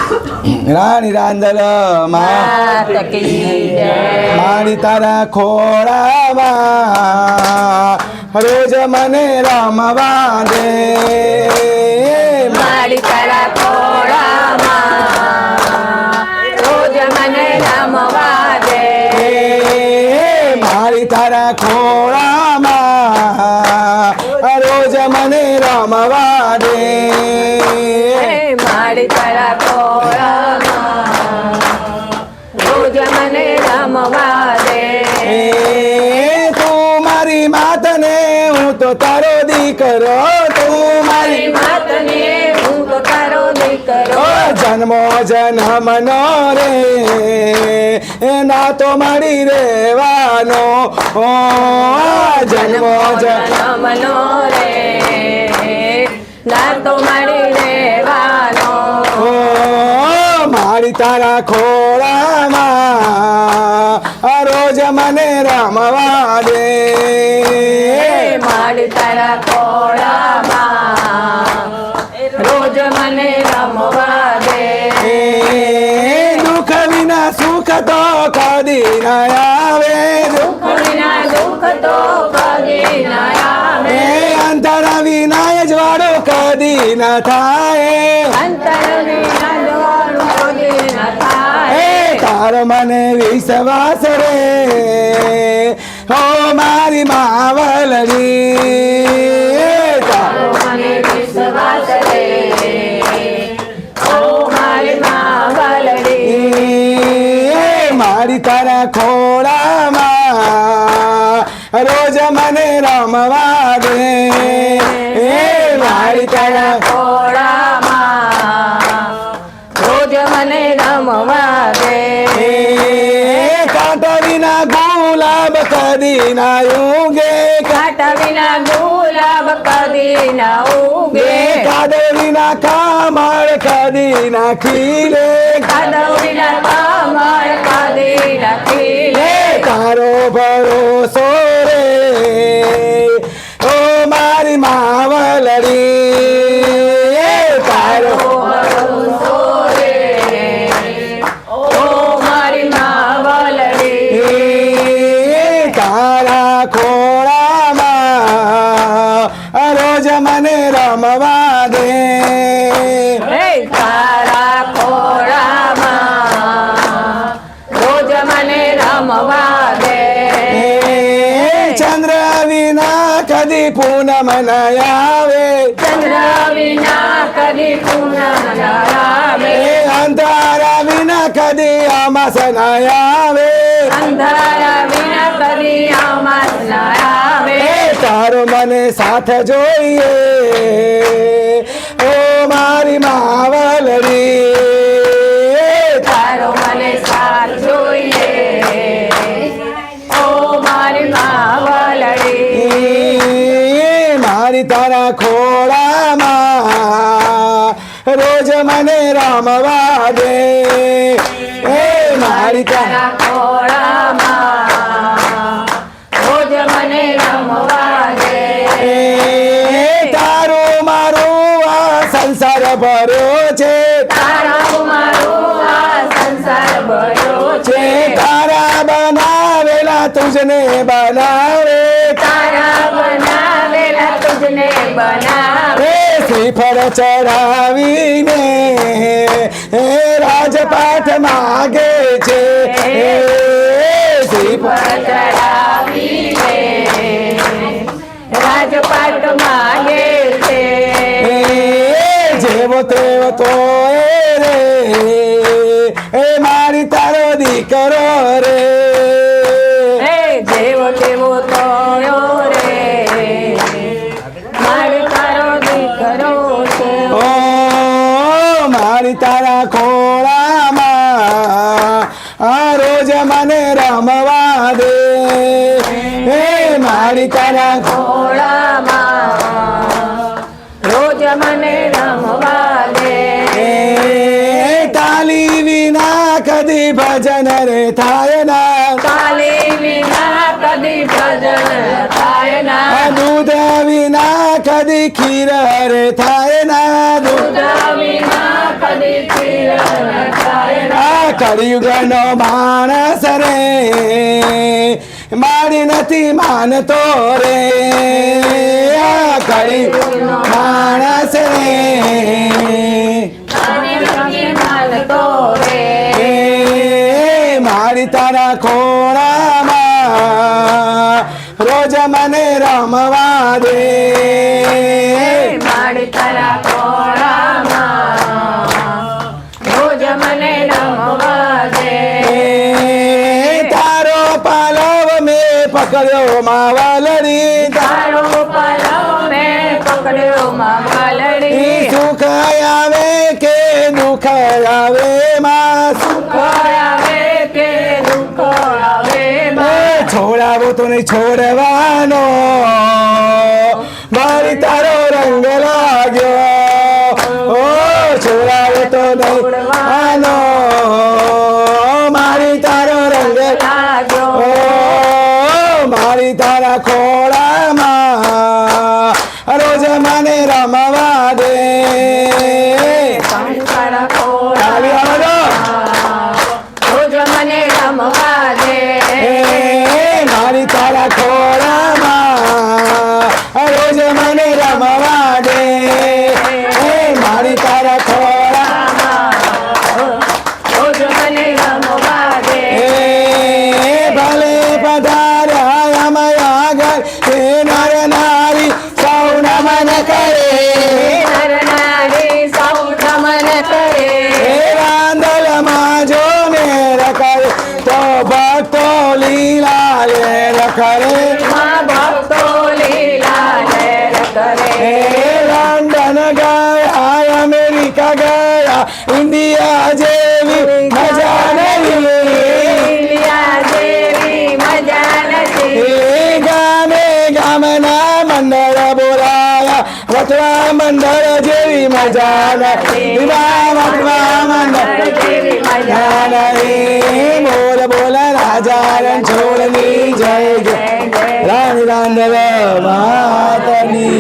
રાણી રાંદલ મારી તારા ખોળામાં રોજ મને રમવા દે મારી તારા ખોળામાં રોજ મને રમવા દે મારી તારા ખોળામાં રોજ મને રમવા દે મારી તારા ખોળામાં રોજ મને રમવા દે તું મારી માતને હું તો તારો દીકરો તું મારી માતને હું તો તારો દીકરો જન્મો જન્મનો રે ના તો મળી રહેવાનો જન્મો જન્મનો રે ના તો મળી રહેવાનો મારી તારા ખોળામાં રોજ મને રમવા દે મારી તારા ખોળામાં રોજ મને રમવા દે દુઃખ વિના સુખ તો કદી ન આવે દુઃખ વિના દુઃખ તો કદી ન આવે અંતર વિના જવાડો કદી ન થાય અંતર વિના જવાડો કદી ન થાય તારો મને વિશ્વાસ રે હો મારી માવલડી તારો મને વિશ્વાસ રે ઓ મારી માવલડી મારી તારા ખોળામાં રોજ મને રમવા દે મારી તારા ખોળામાં રોજ મને રમવા દે કાંટા વિના ગુલાબ કદી ના ઉગે કાંટા વિના ગુલાબ કદી ના ઉગે કાદવ વિના કામળ કદી ના ખીલે કાદવ વિના કામળ કદી ના ખીલે તારો ભરોસો રે ઓ મારી માવલડી તારો ભરોસો રે ઓ મારી માવલડી તારા ખોળામાં રોજ મને રમવા દે તારા ખોળામાં રોજ મને રમવા દે ચંદ્ર વિના કદી પૂનમ ન આવે ચંદ્ર વિના કદી પૂનમ ન આવે અંધારા વિના કદી અમાસ ન આવે અંધારા વિના કદી અમાસ ન આવે તારો મને સાથ જોઈએ ઓ મારી માવલડી તારો મને સાથ જોઈએ ઓ મારી માવલડી મારી તારા ખોળામાં રોજ મને રમવા દે મારી તારા ખોળામાં રોજ મને રમવા દે તારું મારું આ સંસાર ભર્યો છે તારા મારો આ સંસાર ભર્યો છે તારા બનાવેલા તુજને બનાવે તારા બનાવેલા તુજને બનાવે શ્રીફળ ચડાવીને રાજપાઠ માગે છે શ્રીફળ ચડાવીને રાજપાટ માગે છે જેવો તેવો તો રે મારી તારો દીકરો રે જેવો તેવો તો રે મારી તારો દીકરો છે ઓ મારી તારા ખોળામાં રોજ મને રમવા દે મારી તારા ખોળામાં રોજ મને રમવા દે તાલી વિના કદી ભજન રે થાય ના તાલી વિના કદી ભજન થાય ના દૂધ વિના કદી ખીર રે થાય ના દૂધ વિના કદી ખીર થાય ના કળિયુગનો માણસ રે મારી નથી માનતો રે કળિયુગનો માણસ રે માનતો રે મારી તારા ખોળામાં રોજ મને રમવા દે મારી તારા ખોળામાં રોજ મને રમવા દે તારો પાલવ મેં પકડ્યો માવલડી તારો પાલવ મેં પકડ્યો માવલડી સુખ આવે કે દુઃખ આવે માં સુખ આવે કે દુઃખ આવે છોડાવો તો નહીં છોડવાનો મારી તારો રંગ લાગ્યો ઓ છોડાવો તો નહીં છોડવાનો મારી તારો રંગ લાગ્યો ઓ મારી તારા ખોળામાં રોજ મને રમવા દે તારા તાળી આવડો રોજ મને રમવા દે મારી તારા ખોળામાં રોજ મને રમવા દે મારી તારા ખોળામાં રોજ મને રમવા દે ભલે પધાર્યા અમારા ઘર હે નર નારી સૌ નમન કરે નર નારી સૌ નમન કરે હે વાંદલમાં જો મેર કરે તો ભક્તો લીલા લેર કરે માં ભક્તો લીલા લહેર કરે હે લંડન ગયા અમેરિકા ગયા ઇન્ડિયા જેવી મજા નહીં લીલા જેવી મજા નથી હે ગામે ગામના મંડળ બોલાયા વટવા મંડળ જેવી મજા નથી વટવા મંડળ જેવી મજા મજા નહીં બોલ બોલ રાજા રણછોડની જય જય રાણી રાંધવ માતની